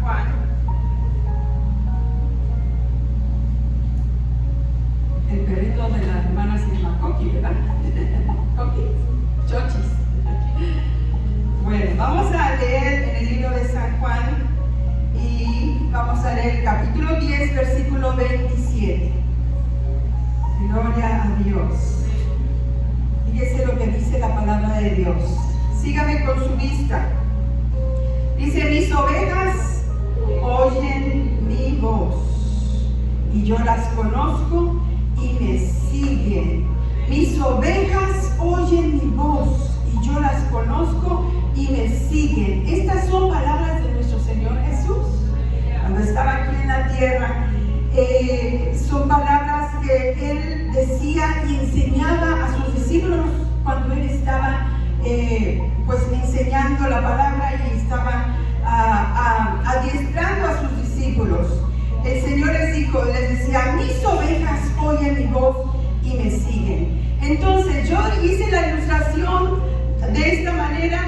Juan. El perrito de la hermana se llama Coqui, ¿verdad? Coqui, Chochis. Bueno, vamos a leer en el libro de San Juan y vamos a leer el capítulo 10, versículo 27. Gloria a Dios. Fíjese lo que dice la palabra de Dios. Sígame con su vista. Dice: mis ovejas oyen mi voz y yo las conozco y me siguen. Mis ovejas oyen mi voz y yo las conozco y me siguen. Estas son palabras de nuestro Señor Jesús cuando estaba aquí en la tierra. Son palabras que Él decía y enseñaba a sus discípulos cuando Él estaba pues enseñando la palabra y estaba adiestrando a sus discípulos. El Señor les decía: mis ovejas oyen mi voz y me siguen. Entonces yo hice la ilustración de esta manera,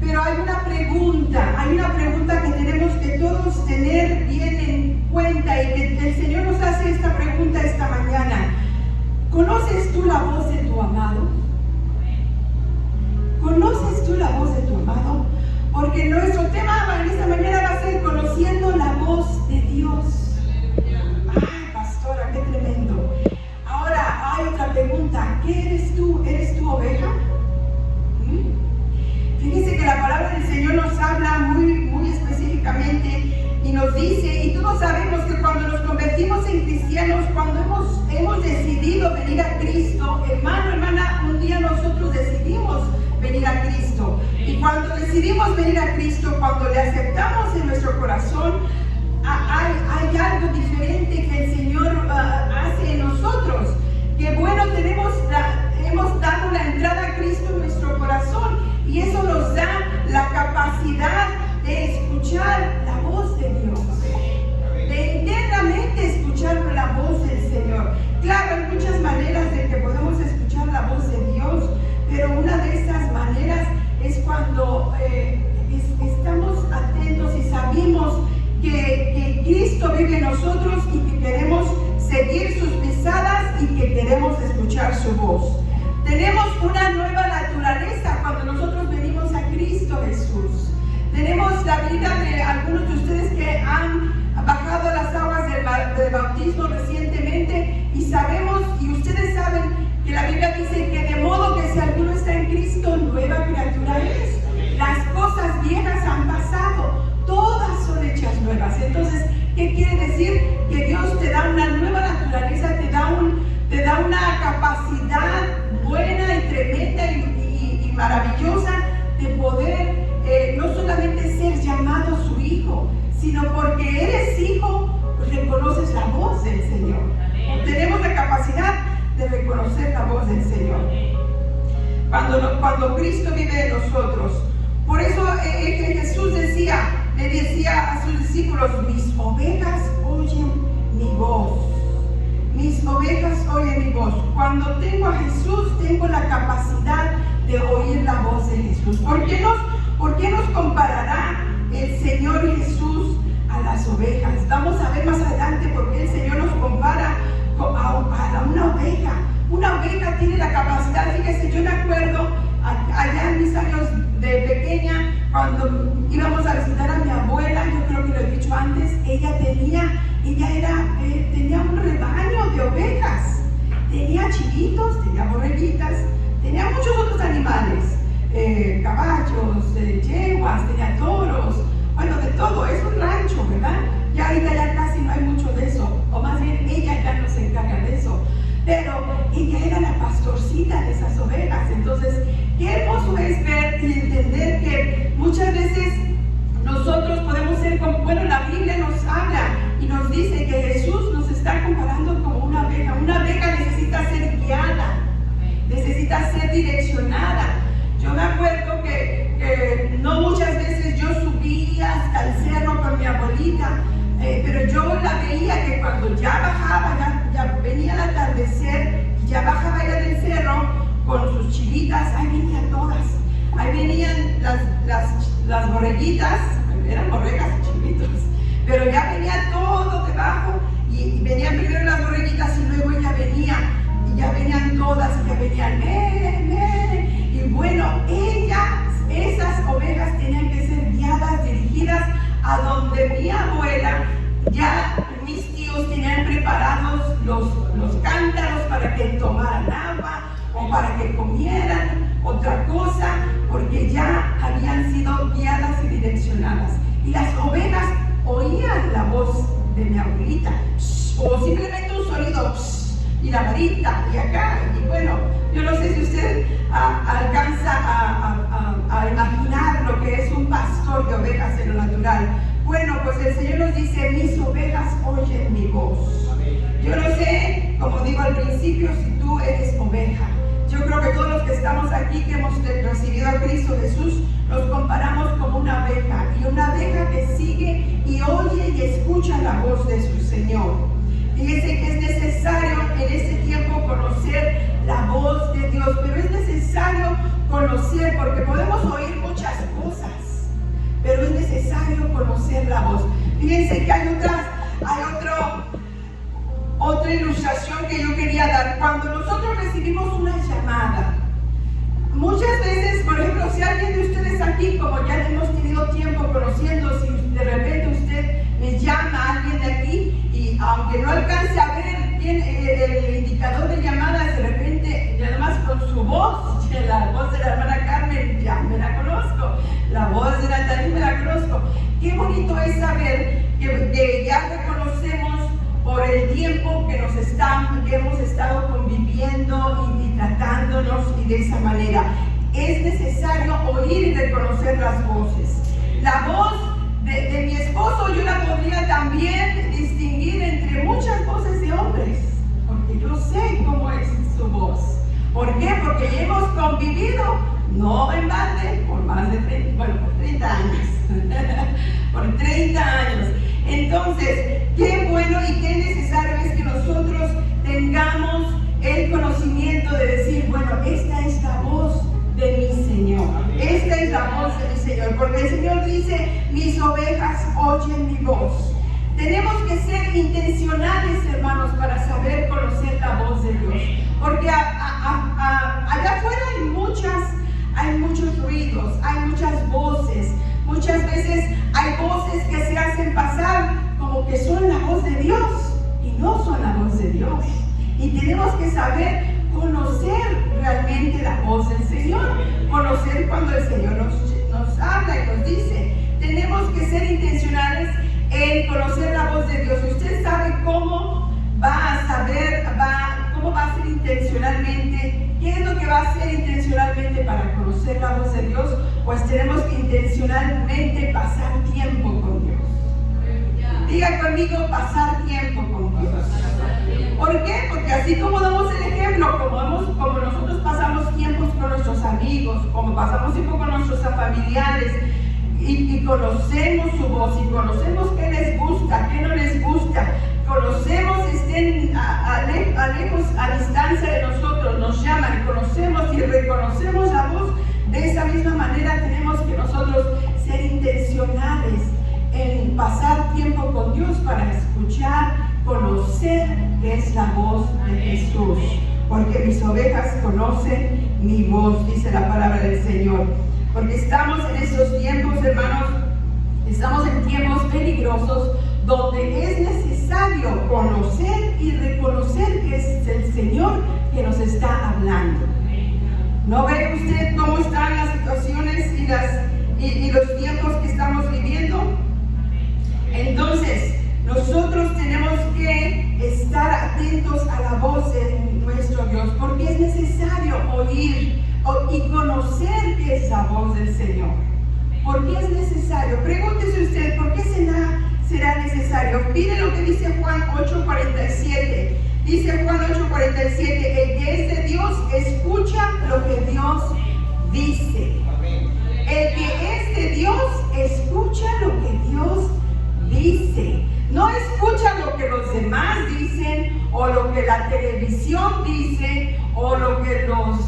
pero hay una pregunta que tenemos que todos tener bien en cuenta, y que el Señor nos hace esta pregunta esta mañana. ¿Conoces tú la voz de tu amado? ¿Conoces tú la voz de tu amado? Porque nuestro tema en esta mañana va a ser conociendo la voz de Dios. Ay, pastora, qué tremendo. Ahora hay otra pregunta: ¿qué eres tú? ¿Eres tu oveja? Fíjense que la palabra del Señor nos habla muy específicamente y nos dice, y todos sabemos que cuando nos convertimos en cristianos, cuando hemos decidido venir a Cristo, hermano, hermana, un día nosotros decidimos venir a Cristo. Y cuando decidimos venir a Cristo, cuando le aceptamos en nuestro corazón, hay algo diferente que el Señor hace en nosotros. Que bueno, hemos dado la entrada a Cristo en nuestro corazón, y eso nos da la capacidad de escuchar la voz de Dios, de internamente escuchar la voz del Señor. Claro, hay muchas maneras de que podemos escuchar la voz de Dios, pero una de esas maneras es cuando estamos atentos y sabemos que Cristo vive en nosotros y que queremos seguir sus pisadas y que queremos escuchar su voz. Tenemos una nueva naturaleza cuando nosotros venimos a Cristo Jesús. Tenemos la vida de algunos de ustedes que han bajado las aguas del bautismo recientemente, y sabemos, y ustedes saben, que la Biblia dice que de modo que si alguno está en Cristo, nueva criatura es. Las cosas viejas han pasado, todas son hechas nuevas. Entonces, ¿qué quiere decir? Que Dios te da una nueva naturaleza, te da una capacidad buena y tremenda y maravillosa de poder no solamente ser llamado su hijo, sino porque eres hijo, pues reconoces la voz del Señor. Tenemos la capacidad de reconocer la voz del Señor cuando Cristo vive en nosotros. Por eso Jesús le decía a sus discípulos: mis ovejas oyen mi voz. Mis ovejas oyen mi voz. Cuando tengo a Jesús, tengo la capacidad de oír la voz de Jesús. ¿Por qué nos comparará el Señor Jesús a las ovejas? Vamos a ver más adelante por qué el Señor nos compara a una oveja. Una oveja tiene la capacidad, fíjese, yo me acuerdo allá en mis años de pequeña, cuando íbamos a visitar a mi abuela, yo creo que lo he dicho antes, ella tenía un rebaño de ovejas, tenía chivitos, tenía borreguitas, tenía muchos otros animales, caballos, yeguas, tenía toros, bueno, de todo. Es un rancho, ¿verdad? Ya ahorita ya casi no hay mucho de eso, o más bien ella ya no se encarga de eso, pero ella era la pastorcita de esas ovejas. Entonces, qué hermoso es ver y entender que muchas veces nosotros podemos ser como, bueno, la Biblia nos habla y nos dice que Jesús nos está comparando como una oveja. Una oveja necesita ser guiada, necesita ser direccionada. Yo me acuerdo que no muchas veces yo subía hasta el cerro con mi abuelita, pero yo la veía que cuando ya bajaba, ya venía el atardecer, ya bajaba ella del cerro con sus chivitas, ahí venían todas, ahí venían las borreguitas, eran ovejas chiquitos, pero ya venía todo debajo y venían primero las borreguitas y luego ella venía y ya venían todas y ya venían y bueno, esas ovejas tenían que ser guiadas, dirigidas a donde mi abuela, ya mis tíos tenían preparados los cántaros para que tomaran agua o para que comieran otra cosa, porque ya habían sido guiadas y direccionadas. Y las ovejas oían la voz de mi abuelita, o simplemente un sonido, y la varita, y acá, y bueno, yo no sé si usted alcanza a imaginar lo que es un pastor de ovejas en lo natural. Bueno, pues el Señor nos dice, mis ovejas oyen mi voz. Yo no sé, como digo al principio, si tú eres oveja. Yo creo que todos los que estamos aquí, que hemos recibido a Cristo Jesús, nos comparamos como una oveja, y una oveja que sigue y oye y escucha la voz de su Señor. Fíjense que es necesario en este tiempo conocer la voz de Dios, pero es necesario conocer, porque podemos oír muchas cosas, pero es necesario conocer la voz. Fíjense que hay otra ilustración que yo quería dar. Cuando nosotros recibimos una llamada, muchas veces, por ejemplo, si alguien de ustedes aquí, como ya hemos tenido tiempo conociendo, si de repente usted me llama a alguien de aquí y aunque no alcance a ver bien el indicador de llamadas, de repente, nada más con su voz, la voz de la hermana Carmen, ya me la conozco, la voz de Natalie me la conozco. Qué bonito es saber que ya reconocemos por el tiempo que hemos estado conviviendo y tratándonos, y de esa manera es necesario oír y reconocer las voces. La voz de mi esposo yo la podría también distinguir entre muchas voces de hombres, porque yo sé cómo es su voz. ¿Por qué? Porque ya hemos convivido, no en balde, por más de 30 años. Por 30 años. Entonces, qué bueno y qué necesario es que nosotros tengamos el conocimiento de decir, bueno, esta es la voz de mi Señor. Esta es la voz de mi Señor, porque el Señor dice, mis ovejas oyen mi voz. Tenemos que ser intencionales, hermanos, para saber conocer la voz de Dios, porque allá afuera hay muchos ruidos, hay muchas voces. Muchas veces hay voces que se hacen pasar como que son la voz de Dios y no son la voz de Dios. Y tenemos que saber conocer realmente la voz del Señor, conocer cuando el Señor nos habla y nos dice. Tenemos que ser intencionales en conocer la voz de Dios. Usted sabe cómo va a saber, cómo va a ser intencionalmente. ¿Qué es lo que va a hacer intencionalmente para conocer la voz de Dios? Pues tenemos que intencionalmente pasar tiempo con Dios. Diga conmigo, pasar tiempo con Dios. ¿Por qué? Porque así como damos el ejemplo, como nosotros pasamos tiempos con nuestros amigos, como pasamos tiempo con nuestros familiares, y conocemos su voz, y conocemos qué les gusta, qué no les gusta, conocemos, estén lejos, a distancia de nosotros, nos llaman, conocemos y reconocemos la voz. De esa misma manera tenemos que nosotros ser intencionales en pasar tiempo con Dios para escuchar, conocer qué es la voz de Jesús, porque mis ovejas conocen mi voz, dice la palabra del Señor. Porque estamos en esos tiempos, hermanos, estamos en tiempos peligrosos, donde es necesario conocer y reconocer que es el Señor que nos está hablando. ¿No ve usted cómo están las situaciones y los tiempos que estamos viviendo? Entonces, nosotros tenemos que estar atentos a la voz de nuestro Dios, porque es necesario oír y conocer qué es la voz del Señor. ¿Por qué es necesario? Pregúntese usted, ¿por qué será necesario? Mire lo que dice Juan 8:47. Dice Juan 8:47, el que es de Dios escucha lo que Dios dice. El que es de Dios escucha lo que Dios dice. No escucha lo que los demás dicen, o lo que la televisión dice, o lo que los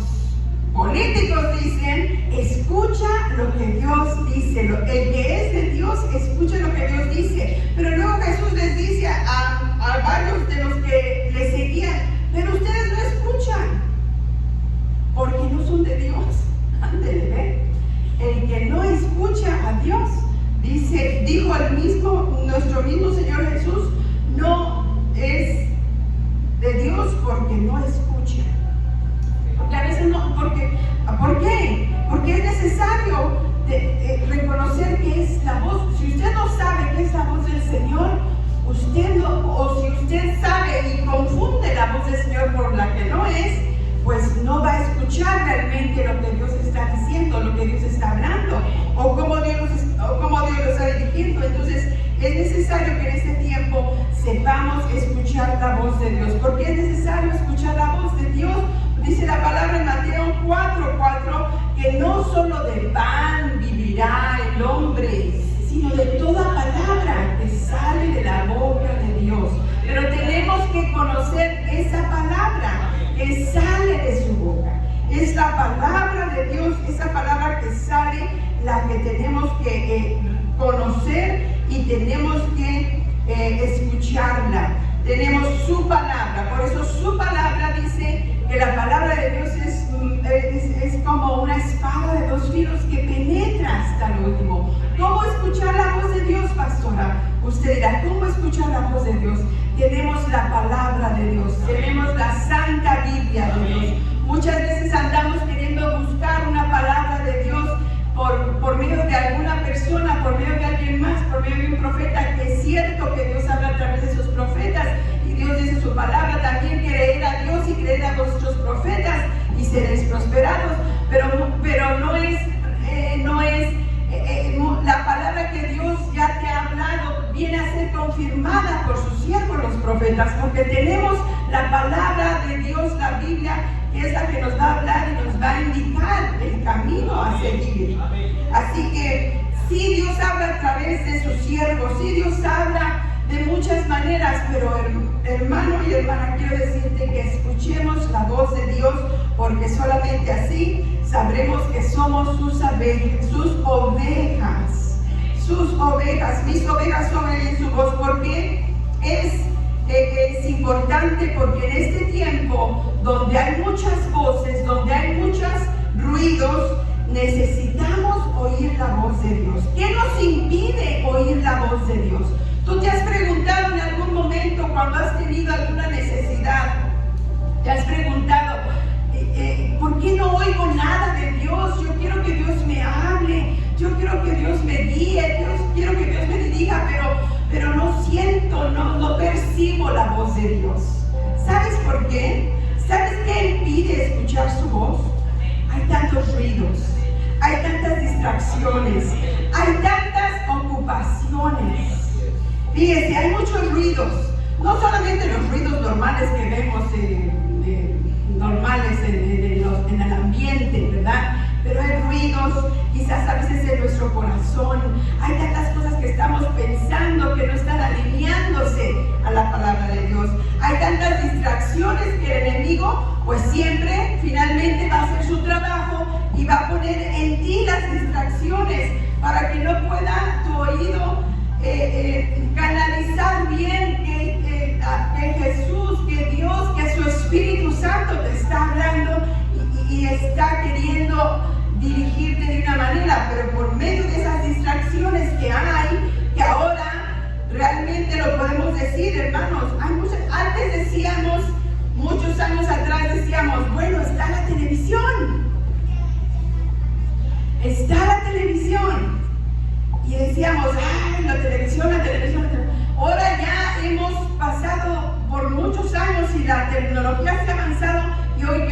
políticos dicen. Escucha lo que Dios dice. dice, el que es de Dios, escucha lo que Dios dice. Pero luego Jesús les dice a varios de los que le seguían, pero ustedes no escuchan, porque no son de Dios. Ándele, ¿ve? El que no escucha a Dios, dijo nuestro mismo Señor Jesús, no es de Dios porque no escucha. Porque a veces no, ¿por qué? Porque es necesario reconocer que es la voz. Si usted no sabe que es la voz del Señor, o si usted sabe y confunde la voz del Señor por la que no es, pues no va a escuchar realmente lo que Dios está diciendo, lo que Dios está hablando, o cómo Dios lo está dirigiendo. Entonces es necesario que en este tiempo sepamos escuchar la voz de Dios. ¿Por qué es necesario escuchar la voz de Dios? Dice la palabra en Mateo 4:4 que no solo de pan vivirá el hombre, sino de toda palabra que sale de la boca de Dios. Pero tenemos que conocer esa palabra que sale de su boca. Es la palabra de Dios, esa palabra que sale, la que tenemos que conocer y tenemos que escucharla. Tenemos su palabra, por eso su palabra dice que la palabra de Dios es como una espada de dos filos que penetra hasta el último. ¿Cómo escuchar la voz de Dios, pastora? Usted dirá, ¿cómo escuchar la voz de Dios? Tenemos la palabra de Dios, tenemos la Santa Biblia de Dios. Muchas veces andamos queriendo buscar una palabra de Dios por medio de alguna persona, por medio de alguien más, por medio de un profeta, que es cierto que Dios habla a través de sus profetas y Dios dice su palabra. También creer a Dios y creer a vuestros profetas y seréis prosperados, pero no es la palabra que Dios ya te ha hablado, viene a ser confirmada por sus siervos los profetas, porque tenemos la palabra de Dios, la Biblia, que es la que nos va a hablar y nos va a indicar el camino a seguir. Así que sí, Dios habla a través de sus siervos, sí, Dios habla de muchas maneras, pero hermano y hermana, quiero decirte que escuchemos la voz de Dios, porque solamente así sabremos que somos sus ovejas. Mis ovejas oyen su voz. Porque es importante, porque en este tiempo donde hay muchas voces, donde hay muchos ruidos, necesitamos oír la voz de Dios. ¿Qué nos impide oír la voz de Dios? ¿Tú te has preguntado en algún momento, cuando has tenido alguna necesidad, te has preguntado, ¿por qué no oigo nada de Dios? Yo quiero que Dios me hable, yo quiero que Dios me guíe, quiero que Dios me dirija, pero no siento, no percibo la voz de Dios. ¿Sabes por qué? ¿Sabes qué impide escuchar su voz? Hay tantos ruidos, hay tantas distracciones, hay tantas ocupaciones. Fíjese, hay muchos ruidos, no solamente los ruidos normales que vemos normales en el ambiente, ¿verdad? Pero hay ruidos, quizás a veces en nuestro corazón, hay tantas cosas que estamos pensando que no están alineándose a la palabra de Dios. Hay tantas distracciones que el enemigo, pues siempre, finalmente va a hacer su trabajo y va a poner en ti las distracciones para que no pueda tu oído canalizar bien que Jesús, que Dios, que su Espíritu Santo te está hablando y está queriendo dirigirte de una manera, pero por medio de esas distracciones que hay, que ahora realmente lo podemos decir, hermanos, antes decíamos, muchos años atrás decíamos, bueno, está la televisión, y decíamos, ay, la televisión. Ahora ya hemos pasado por muchos años y la tecnología se ha avanzado, y hoy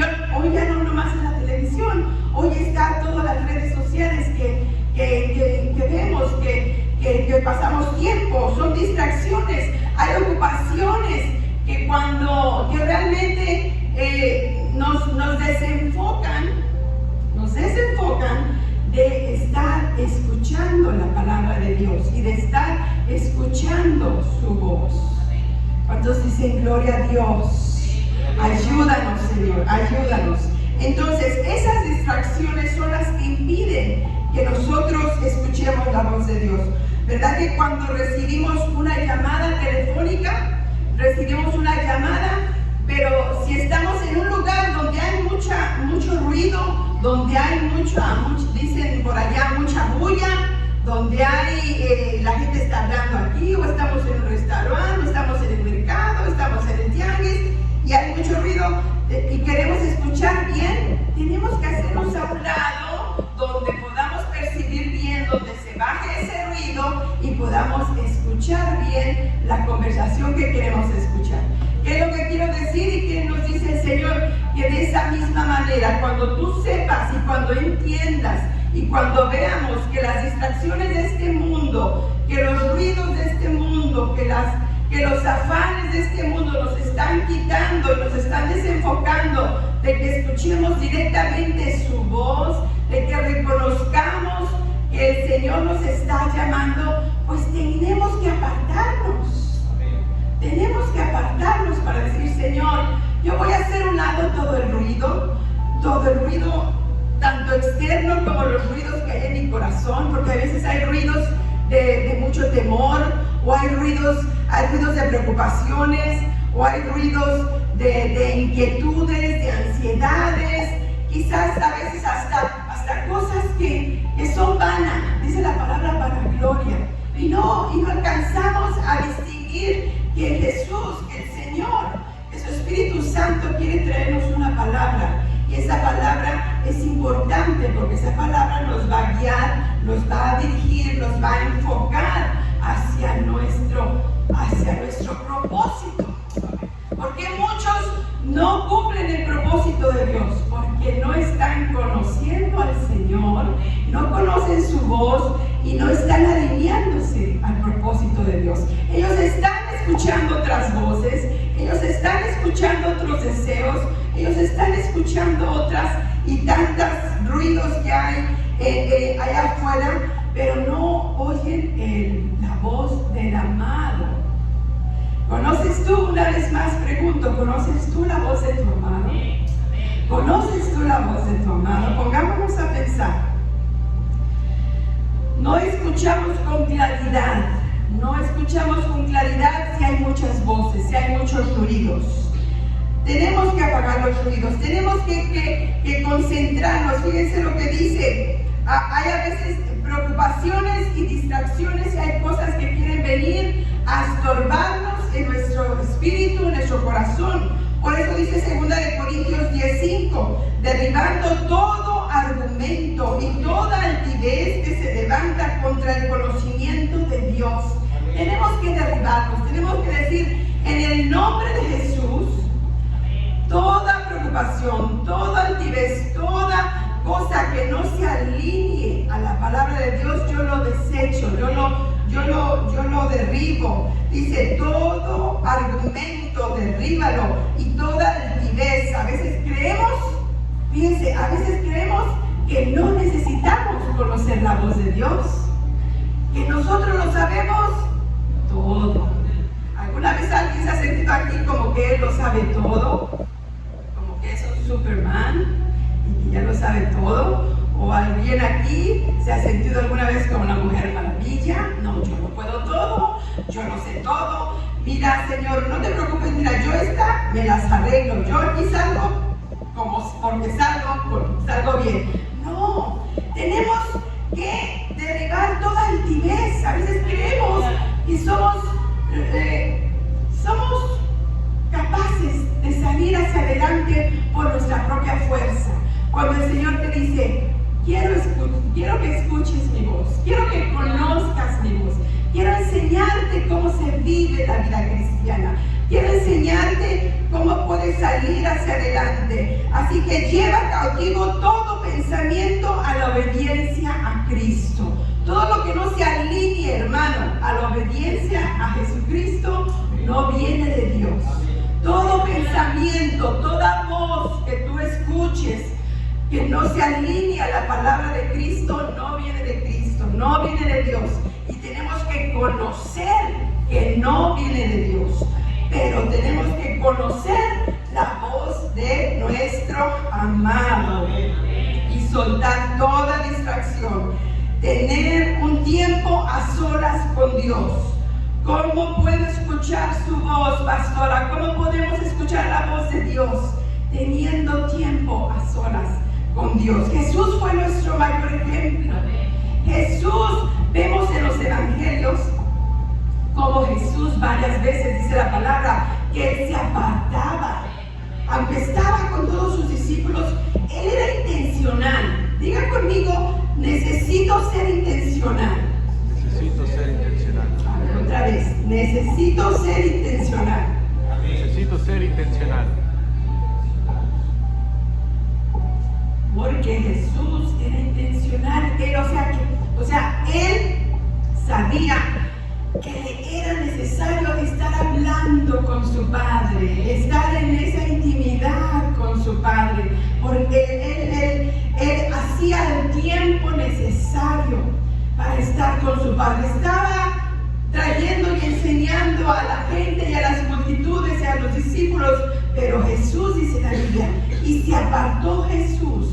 ya no nomás es la televisión, hoy está todas las redes sociales que vemos, que pasamos tiempo, son distracciones, hay ocupaciones que realmente nos desenfocan de estar escuchando la palabra de Dios y de estar escuchando su voz. ¿Cuántos dicen gloria a Dios? Ayúdanos, Señor, ayúdanos. Entonces, esas distracciones son las que impiden que nosotros escuchemos la voz de Dios. ¿Verdad que cuando recibimos una llamada telefónica, pero si estamos en un lugar donde hay mucho ruido, donde hay dicen por allá, mucha bulla, donde hay, la gente está hablando aquí, o estamos en un restaurante, o estamos en el mercado, estamos en el tianguis, y hay mucho ruido, y queremos escuchar bien, tenemos que hacernos a un lado donde podamos percibir bien, donde se baje ese ruido y podamos escuchar bien la conversación que queremos escuchar. ¿Qué es lo que quiero decir y qué nos dice el Señor? Que de esa misma manera, cuando tú sepas y cuando entiendas y cuando veamos que las distracciones de este mundo, que los ruidos de este mundo, que los afanes de este mundo nos están quitando y nos están desenfocando de que escuchemos directamente su voz, de que reconozcamos que el Señor nos está llamando, pues tenemos que apartarnos. Tenemos que apartarnos para decir, Señor, yo voy a hacer a un lado todo el ruido tanto externo como los ruidos que hay en mi corazón, porque a veces hay ruidos de mucho temor, o hay ruidos de preocupaciones, o hay ruidos de inquietudes, de ansiedades, quizás a veces hasta cosas que son vanas, dice la palabra vanagloria, y no alcanzamos a distinguir que Jesús, que el Señor, que su Espíritu Santo quiere traernos una palabra, y esa palabra es importante porque esa palabra nos va a guiar, nos va a dirigir, nos va a enfocar hacia nuestro propósito. Porque muchos no cumplen el propósito de Dios, porque no están conociendo al Señor, no conocen su voz y no están alineándose al propósito de Dios. Ellos están escuchando otras voces, ellos están escuchando otros deseos, ellos están escuchando otras y tantos ruidos que hay allá afuera, pero no oyen la voz del amado. ¿Conoces tú? Una vez más pregunto, ¿conoces tú la voz de tu amado? ¿Conoces tú la voz de tu amado? Pongámonos a pensar. No escuchamos con claridad. No escuchamos con claridad si hay muchas voces, si hay muchos ruidos. Tenemos que apagar los ruidos, tenemos que concentrarnos. Fíjense lo que dice. Hay a veces preocupaciones y distracciones y hay cosas que quieren venir a estorbarnos en nuestro espíritu, en nuestro corazón. Por eso dice 2 Corintios 10:5, derribando todo argumento y toda altivez que se levanta contra el conocimiento de Dios. Tenemos que derribarlos, tenemos que decir, en el nombre de Jesús, toda preocupación, toda altivez, toda cosa que no se alinee a la palabra de Dios, yo lo desecho, yo lo derribo. Dice, todo argumento, derríbalo, y toda altivez. A veces creemos, fíjense, que no necesitamos conocer la voz de Dios, que nosotros lo sabemos todo. ¿Alguna vez alguien se ha sentido aquí como que él lo sabe todo? Como que es un Superman y que ya lo sabe todo. ¿O alguien aquí se ha sentido alguna vez como una mujer maravilla? No, yo lo puedo todo, yo lo sé todo. Mira, Señor, no te preocupes, mira, yo me las arreglo. Yo aquí salgo porque salgo bien. No, tenemos que derribar toda altivez. A veces creemos que somos capaces de salir hacia adelante por nuestra propia fuerza. Cuando el Señor te dice, quiero que escuches mi voz, quiero que conozcas mi voz, quiero enseñarte cómo se vive la vida cristiana, quiero enseñarte cómo puedes salir hacia adelante. Así que lleva cautivo todo pensamiento a la obediencia a Cristo. Todo lo que no se alinee, hermano, a la obediencia a Jesucristo no viene de Dios. Todo pensamiento, toda voz que tú escuches que no se alinea a la palabra de Cristo, no viene de Cristo, no viene de Dios. Y tenemos que conocer que no viene de Dios, pero tenemos que conocer la voz de nuestro amado. amado y soltar toda distracción. Tener un tiempo a solas con Dios. ¿Cómo puedo escuchar su voz, pastora? ¿Cómo podemos escuchar la voz de Dios? Teniendo tiempo a solas con Dios. Jesús fue nuestro mayor ejemplo. Jesús, vemos en los evangelios como Jesús varias veces dice la palabra que Él se apartaba. Aunque estaba con todos sus discípulos, Él era intencional. Diga conmigo, necesito ser intencional. Necesito ser intencional. A ver, otra vez, necesito ser intencional. Necesito ser intencional. Porque Jesús era intencional. Él sabía que le era necesario estar hablando con su Padre, estar en esa intimidad con su Padre, porque él hacía el tiempo necesario para estar con su Padre. Estaba trayendo y enseñando a la gente y a las multitudes y a los discípulos, pero Jesús, dice la Biblia, y se apartó Jesús,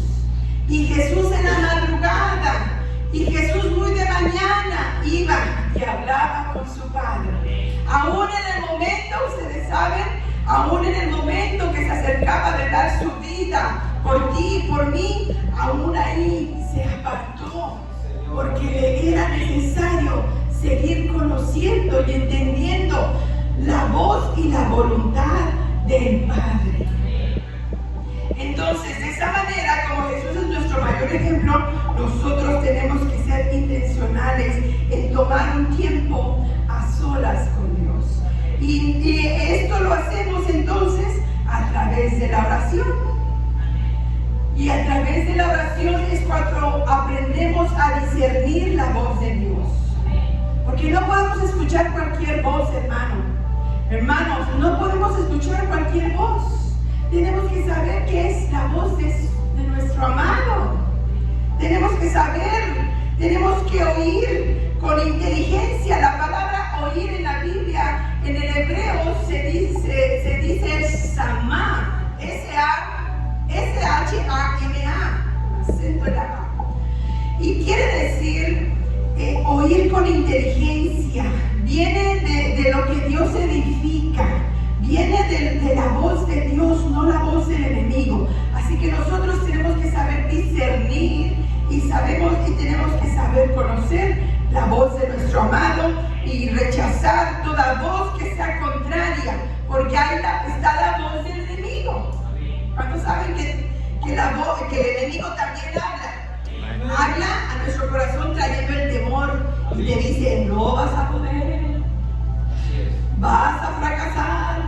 y Jesús en la madrugada, y Jesús muy de mañana iba y hablaba con su Padre. Aún en el momento, ustedes saben, aún en el momento que se acercaba de dar su vida por ti y por mí, aún ahí se apartó, porque le era necesario seguir conociendo y entendiendo la voz y la voluntad del Padre. Entonces, de esa manera, como Jesús es nuestro mayor ejemplo, nosotros tenemos que ser intencionales en tomar un tiempo a solas con Dios. Y esto lo hacemos entonces a través de la oración. Y a través de la oración es cuando aprendemos a discernir la voz de Dios. Porque no podemos escuchar cualquier voz, hermanos, no podemos escuchar cualquier voz. Tenemos que saber que es la voz de nuestro amado. Tenemos que saber, tenemos que oír con inteligencia. La palabra oír en la Biblia, en el hebreo se dice Shama, S-H-A-M-A, acento en la A. Y quiere decir oír con inteligencia. Viene de lo que Dios edifica. Viene de la voz de Dios, no la voz del enemigo. Así que nosotros tenemos que saber discernir y tenemos que saber conocer la voz de nuestro amado y rechazar toda voz que sea contraria, porque ahí está la voz del enemigo. ¿Cuántos saben que el enemigo también habla? Habla a nuestro corazón trayendo el temor y te dice, no vas a poder, vas a fracasar.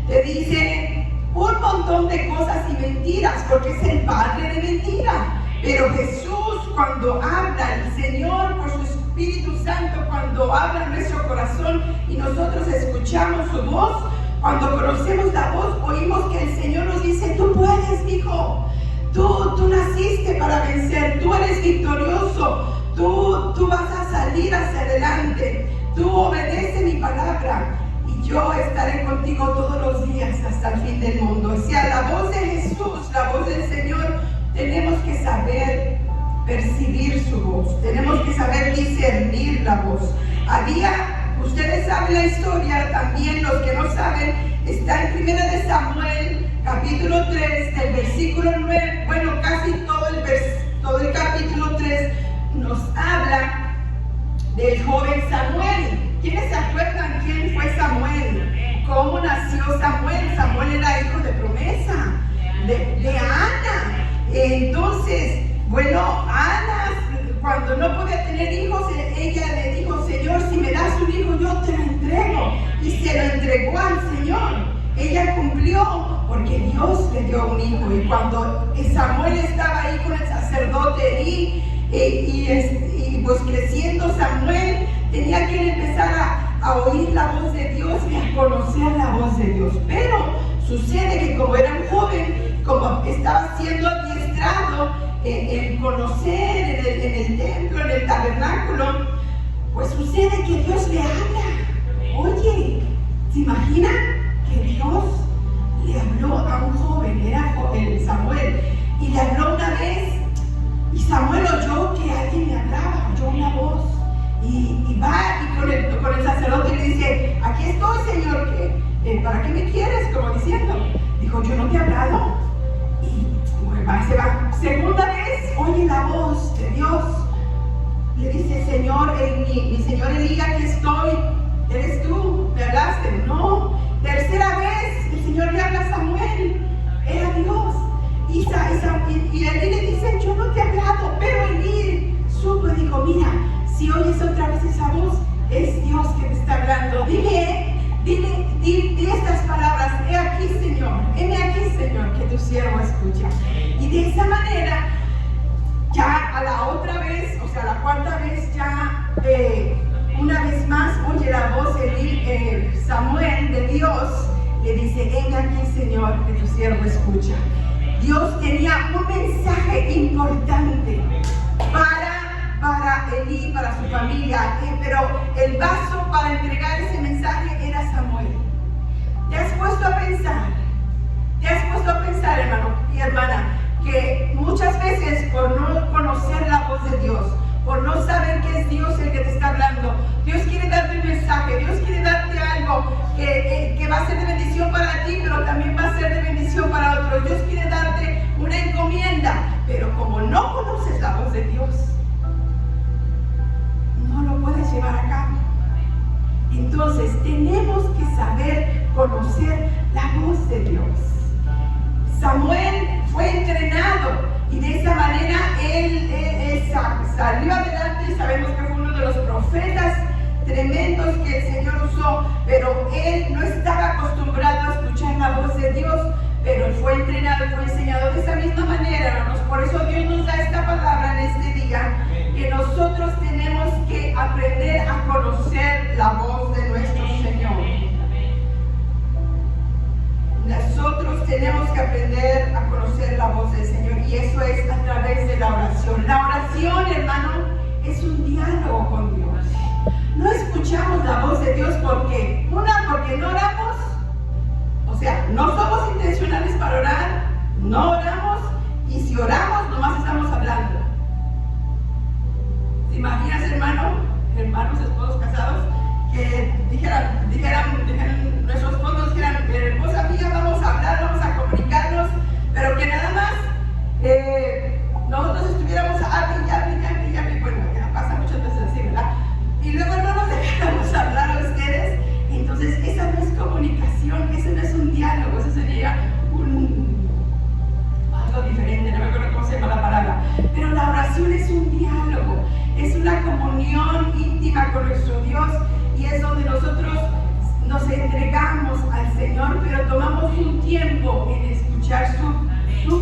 Te dice un montón de cosas y mentiras, porque es el padre de mentira. Pero Jesús, cuando habla, el Señor por su Espíritu Santo, cuando habla en nuestro corazón y nosotros escuchamos su voz, cuando conocemos la voz, oímos que el Señor nos dice, tú puedes, hijo, tú naciste para vencer, tú eres victorioso, tú vas a salir hacia adelante, tú obedece mi palabra. Yo estaré contigo todos los días hasta el fin del mundo. O sea, la voz de Jesús, la voz del Señor, tenemos que saber percibir su voz. Tenemos que saber discernir la voz. Ustedes saben la historia, también los que no saben, está en 1 de Samuel, capítulo 3, del versículo 9, bueno, casi todo el capítulo 3 nos habla del joven Samuel. ¿Quiénes se acuerdan quién fue Samuel? ¿Cómo nació Samuel? Samuel era hijo de promesa, de Ana. Entonces, bueno, Ana, cuando no podía tener hijos, ella le dijo, Señor, si me das un hijo, yo te lo entrego. Y se lo entregó al Señor. Ella cumplió, porque Dios le dio un hijo. Y cuando Samuel estaba ahí con el sacerdote y pues creciendo Samuel, tenía que empezar a oír la voz de Dios y a conocer la voz de Dios. Pero sucede que como era un joven, como estaba siendo adiestrado en conocer en el templo, en el tabernáculo, pues sucede que Dios le habla. Oye, ¿se imaginan que Dios le habló a un joven? Era joven Samuel. y le habló una vez, y Samuel oyó que alguien le hablaba, oyó una voz, y va y con el sacerdote le dice, aquí estoy, Señor, ¿para qué me quieres? Como diciendo, dijo, yo no te he hablado. Y bueno, se va. Segunda vez oye la voz de Dios, le dice, Señor, mi Señor Elías, aquí estoy, ¿eres tú? ¿Me hablaste? No. Tercera vez el Señor le habla a Samuel, era Dios. Y Elí le dice, yo no te he hablado, pero Elí supo y dijo, mira, si oyes otra vez esa voz, es Dios que te está hablando. Di estas palabras, he aquí, Señor, que tu siervo escucha. Y de esa manera, ya a la otra vez, o sea, la cuarta vez, ya una vez más oye la voz de Samuel de Dios, le dice, he aquí, Señor, que tu siervo escucha. Dios tenía un mensaje importante para Elí, para su familia, pero el vaso para entregar ese mensaje era Samuel. ¿Te has puesto a pensar, hermano y hermana, que muchas veces por no conocer la voz de Dios, por no saber que es Dios el que te está hablando, Dios quiere darte un mensaje, Dios quiere darte algo que va a ser de bendición para ti, pero también va a ser de bendición para otros? Dios quiere darte una encomienda, pero como no conoces la voz de Dios, no lo puedes llevar a cabo. Entonces tenemos que saber conocer la voz de Dios. Samuel fue entrenado y de esa manera él salió adelante. Sabemos que fue uno de los profetas tremendos que el Señor usó, pero él no estaba acostumbrado a escuchar la voz de Dios, pero él fue entrenado, fue enseñado de esa misma manera, hermanos. Por eso Dios nos da esta palabra en este día, que nosotros tenemos que aprender a conocer la voz de nuestro Señor. Nosotros tenemos que aprender a conocer la voz del Señor, y eso es a través de la oración. La oración, hermano, es un diálogo con Dios. No escuchamos la voz de Dios porque no oramos, o sea, no somos intencionales para orar, no oramos, y si oramos, nomás estamos hablando. ¿Te imaginas, hermanos esposos casados, que dijeran nuestros esposos, dijeran, esposa mía, vamos a hablar, vamos a comunicarnos, pero que nada más nosotros estuviéramos bueno, ya pasa muchas veces así, ¿verdad? Y luego no nos dejáramos hablar a ustedes? Entonces esa no es comunicación, ese no es un diálogo, eso sería algo diferente, no me acuerdo cómo se llama la palabra, pero la oración es un diálogo, es una comunión íntima con nuestro Dios, y es donde nosotros nos entregamos al Señor, pero tomamos un tiempo en escuchar su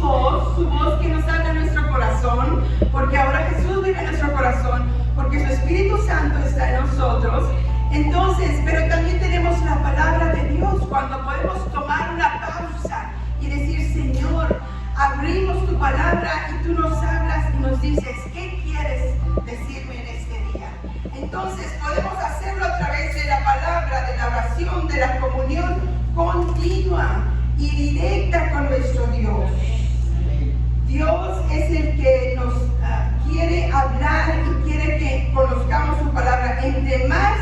voz que nos habla en nuestro corazón, porque ahora Jesús vive en nuestro corazón, porque su Espíritu Santo está en nosotros. Entonces, pero también tenemos la palabra de Dios, cuando podemos tomar una pausa y decir, Señor, abrimos tu palabra y tú nos hablas y nos dices, ¿qué quieres decirme en este día? Entonces podemos hacerlo a través de la palabra, de la oración, de la comunión continua y directa con nuestro Dios. Dios es el que nos quiere hablar y quiere que conozcamos su palabra. Entre más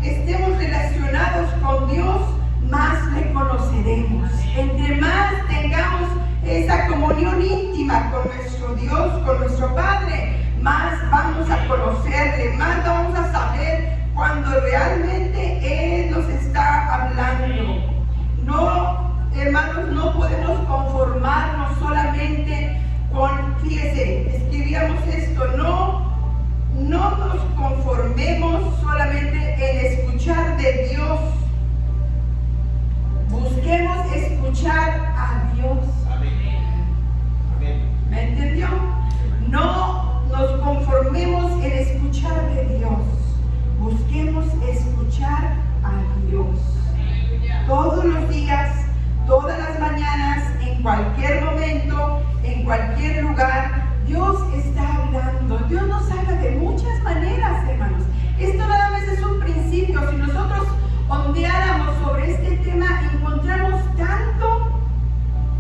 estemos relacionados con Dios, más le conoceremos. Entre más tengamos esa comunión íntima con nuestro Dios, con nuestro Padre, más vamos a conocerle, más vamos a saber cuando realmente Él nos está hablando. No, hermanos, no podemos conformarnos solamente con, fíjese, escribíamos esto, no nos conformemos solamente en escuchar de Dios. Busquemos escuchar a Dios. ¿Me entendió? No nos conformemos en escuchar de Dios. Busquemos escuchar a Dios. Todos los días, todas las mañanas, en cualquier momento, en cualquier lugar, Dios está hablando. Dios nos habla de muchas maneras, hermanos. Esto nada más es un principio. Si nosotros ondeáramos sobre este tema, encontraremos tanto,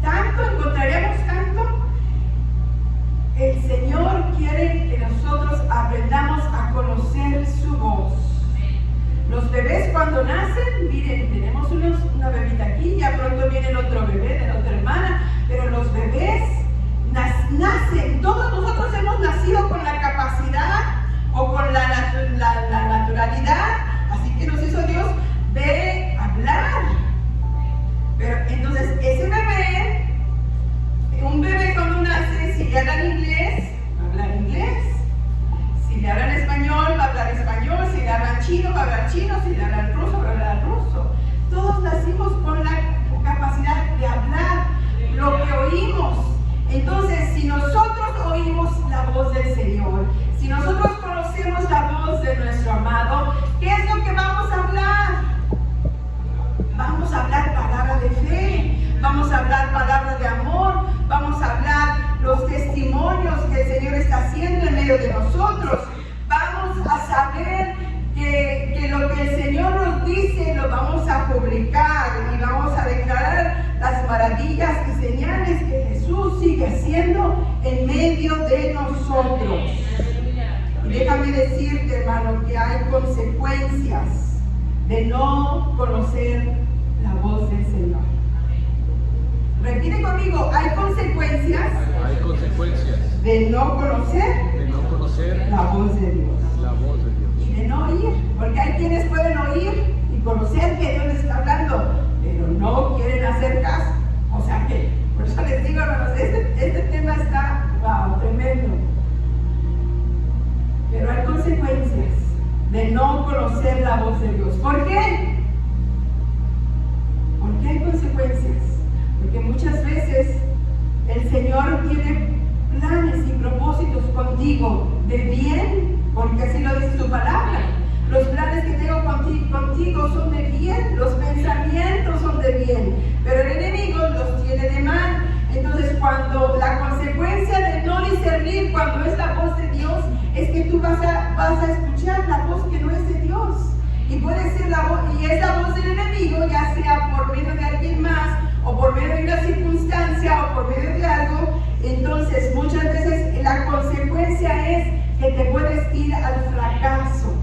encontraremos tanto. personalidad. Así que nos hizo Dios de hablar. Pero entonces ese bebé, un bebé cuando nace, si le hablan inglés, va a hablar inglés. Si le hablan español, va a hablar español. Si le hablan chino, va a hablar chino. Si le hablan ruso, va a hablar ruso. Todos nacimos con la capacidad de hablar lo que oímos. Entonces, si nosotros oímos la voz del Señor, si nosotros conocemos la voz de nuestro amado, ¿qué es lo que vamos a hablar? Vamos a hablar palabra de fe, vamos a hablar palabra de amor, vamos a hablar los testimonios que el Señor está haciendo en medio de nosotros. Vamos a saber que lo que el Señor nos dice lo vamos a publicar y vamos a declarar las maravillas y señales que Jesús sigue haciendo en medio de nosotros. Y déjame decirte, hermano, que hay consecuencias de no conocer la voz del Señor. Repite conmigo, hay consecuencias de no conocer la voz de Dios. Y de no oír, porque hay quienes pueden oír y conocer que Dios les está hablando, pero no quieren hacer caso. O sea que, por eso les digo, hermanos, este tema está, wow, tremendo. Pero hay consecuencias de no conocer la voz de Dios. ¿Por qué? ¿Por qué hay consecuencias? Porque muchas veces el Señor tiene planes y propósitos contigo de bien, porque así lo dice su palabra. Los planes que tengo contigo son de bien, los pensamientos son de bien, pero el enemigo los tiene de mal. Entonces, cuando la consecuencia de no discernir cuando es la voz de Dios, es que tú vas a escuchar la voz que no es de Dios. Y puede ser la voz, y es la voz del enemigo, ya sea por medio de alguien más, o por medio de una circunstancia, o por medio de algo. Entonces, muchas veces la consecuencia es que te puedes ir al fracaso.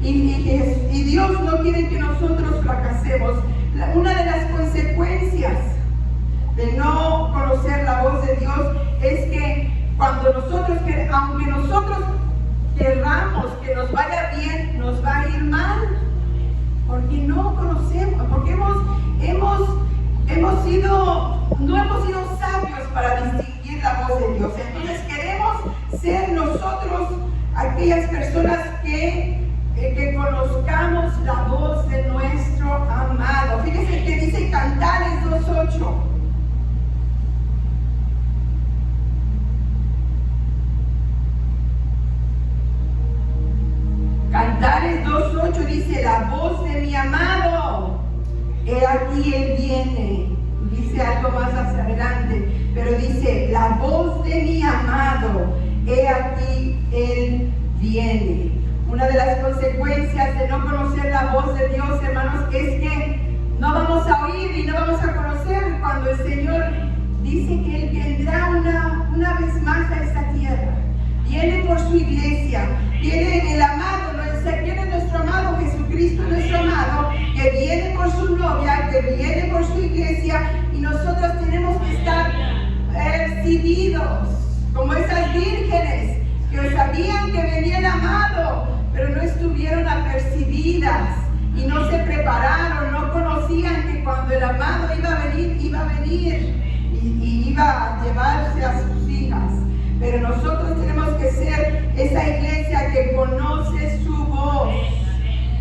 Y Dios no quiere que nosotros fracasemos. Una de las consecuencias de no conocer la voz de Dios es que cuando nosotros, aunque nosotros querramos que nos vaya bien, nos va a ir mal, porque no conocemos, porque no hemos sido sabios para distinguir la voz de Dios. Entonces queremos ser nosotros aquellas personas que conozcamos la voz de nuestro amado. Fíjense que dice Cantares 2:8. Cantares 2:8 dice: la voz de mi amado, he aquí él viene. Dice algo más hacia adelante, pero dice: la voz de mi amado, he aquí él viene. Una de las consecuencias de no conocer la voz de Dios, hermanos, es que no vamos a oír y no vamos a conocer cuando el Señor dice que Él vendrá una vez más a esta tierra. Viene por su iglesia, viene el amado, viene nuestro amado Jesucristo, nuestro amado, que viene por su novia, que viene por su iglesia, y nosotros tenemos que estar percibidos, como esas vírgenes que sabían que venía el amado, pero no estuvieron apercibidas y no se prepararon, no conocían que cuando el amado iba a venir y iba a llevarse a sus hijas. Pero nosotros tenemos que ser esa iglesia que conoce su voz.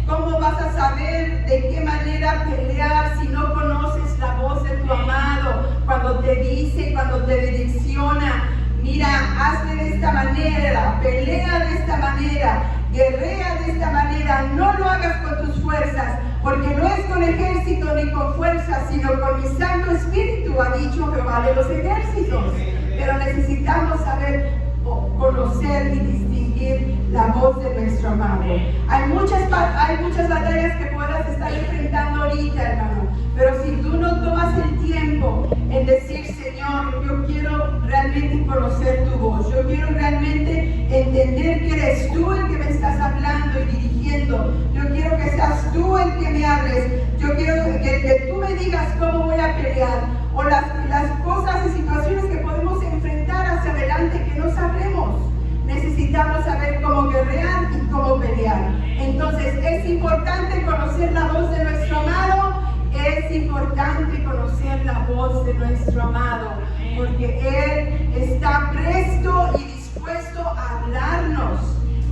¿Cómo vas a saber de qué manera pelear si no conoces la voz de tu amado? Cuando te dice, cuando te direcciona, mira, hazle de esta manera, pelea de esta manera, guerrea de esta manera, no lo hagas con tus fuerzas, porque no es con ejército ni con fuerza, sino con mi Santo Espíritu, ha dicho Jehová de los ejércitos. Pero necesitamos saber conocer y distinguir la voz de nuestro amado. Hay muchas batallas que puedas estar enfrentando ahorita, hermano, pero si tú no tomas el tiempo en decir: Señor, yo quiero realmente conocer tu voz, yo quiero realmente entender que eres tú el que me estás hablando y dirigiendo, yo quiero que seas tú el que me hables, yo quiero que tú me digas cómo voy a pelear, o las cosas y situaciones que podemos enfrentar hacia adelante que no sabremos. Necesitamos saber cómo guerrear y cómo pelear. Entonces Entonces, es importante conocer la voz de nuestro amado. Es importante conocer la voz de nuestro amado, porque Él está presto y dispuesto a hablarnos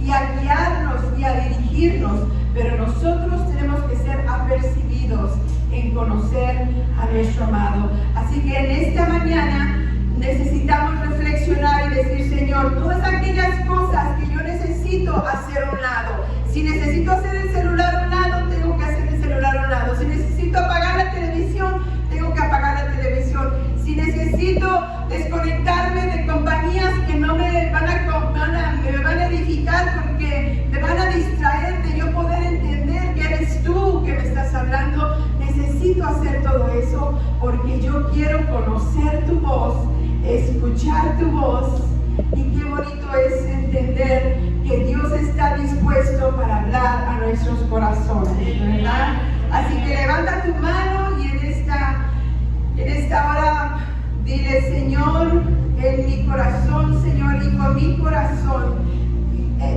y a guiarnos y a dirigirnos, pero nosotros tenemos que ser apercibidos en conocer a nuestro amado. Así que en esta mañana necesitamos reflexionar y decir: Señor, todas aquellas cosas que yo necesito hacer a un lado. Si necesito hacer el celular a un lado, tengo que hacer el celular a un lado. Si necesito apagar la televisión, tengo que apagar la televisión. Si necesito desconectarme de compañías que no me van a edificar, porque me van a distraer de yo poder entender que eres tú que me estás hablando, necesito hacer todo eso porque yo quiero conocer tu voz, escuchar tu voz. Y qué bonito es entender que Dios está dispuesto para hablar a nuestros corazones, ¿verdad? Así que levanta tu mano y en esta hora dile: Señor, en mi corazón, Señor, y con mi corazón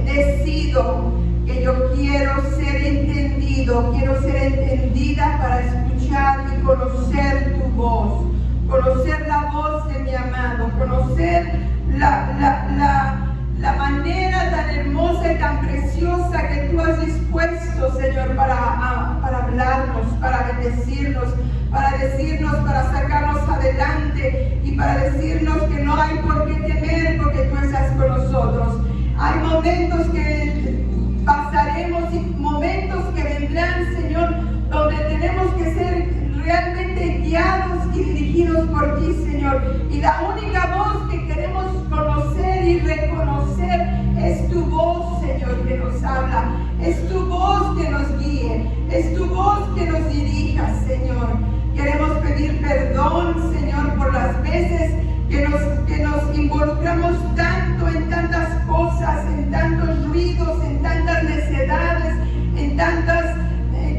decido que yo quiero ser entendido, quiero ser entendida para escuchar y conocer tu voz, conocer la voz de mi amado, conocer la manera tan hermosa y tan preciosa que tú has dispuesto, Señor, para hablarnos, para bendecirnos, para decirnos, para sacarnos adelante y para decirnos que no hay por qué temer porque tú estás con nosotros. Hay momentos que pasaremos y momentos que vendrán, Señor, donde tenemos que ser realmente guiados y dirigidos por ti, Señor. Y la única voz que queremos conocer y reconocer es tu voz, Señor, que nos habla. Es tu voz que nos guíe. Es tu voz que nos dirija, Señor. Queremos pedir perdón, Señor, por las veces que nos involucramos tanto en tantas cosas, en tantos ruidos, en tantas necedades, en tantas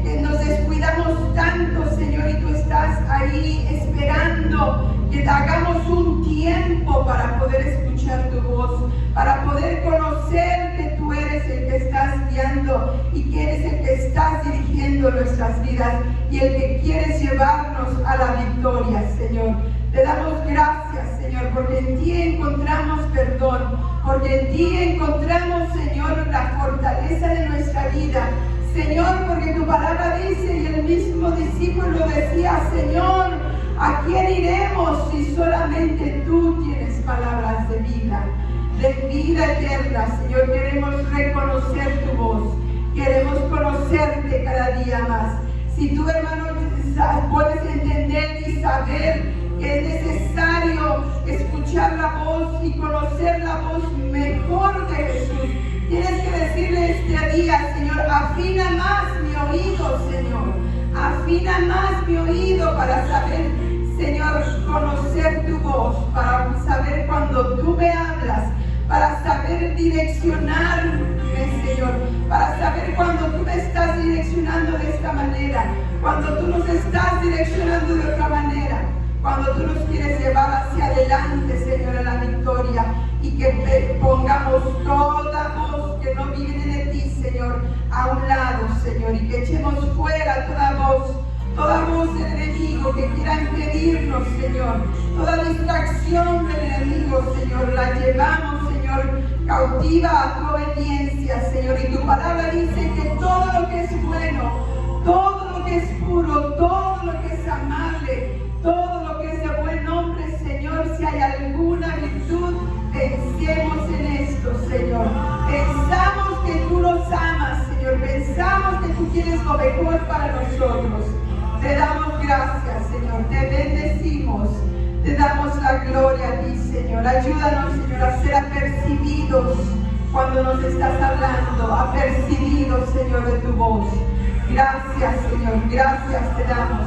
que nos descuidamos tanto, Señor, y tú estás ahí esperando que hagamos un tiempo para poder escuchar tu voz, para poder conocer que tú eres el que estás guiando y que eres el que estás dirigiendo nuestras vidas y el que quieres llevarnos a la victoria, Señor. Te damos gracias, Señor, porque en ti encontramos perdón, porque en ti encontramos, Señor, la fortaleza de nuestra vida. Señor, porque tu palabra dice, y el mismo discípulo decía: Señor, ¿a quién iremos si solamente tú tienes palabras de vida eterna? Señor, queremos reconocer tu voz, queremos conocerte cada día más. Si tú, hermano, puedes entender y saber que es necesario escuchar la voz y conocer la voz mejor de Jesús, tienes que decirle este día: Señor, afina más mi oído, Señor. Afina más mi oído para saber, Señor, conocer tu voz, para saber cuando tú me hablas, para saber direccionarme, Señor, para saber cuando tú me estás direccionando de esta manera, cuando tú nos estás direccionando de otra manera, cuando tú nos quieres llevar hacia adelante, Señor, a la victoria, y que pongamos toda voz que no viene de ti, Señor, a un lado, Señor, y que echemos fuera toda voz del enemigo que quiera impedirnos, Señor, toda distracción del enemigo, Señor, la llevamos, Señor, cautiva a tu obediencia, Señor, y tu palabra dice que todo lo que es bueno, todo lo que es puro, todo lo que es amable, todo lo que es de buen nombre, Señor, si hay alguna virtud, pensemos en esto, Señor. Pensamos que tú nos amas, Señor. Pensamos que tú quieres lo mejor para nosotros. Te damos gracias, Señor. Te bendecimos. Te damos la gloria a ti, Señor. Ayúdanos, Señor, a ser apercibidos cuando nos estás hablando. Apercibidos, Señor, de tu voz. Gracias, Señor. Gracias te damos.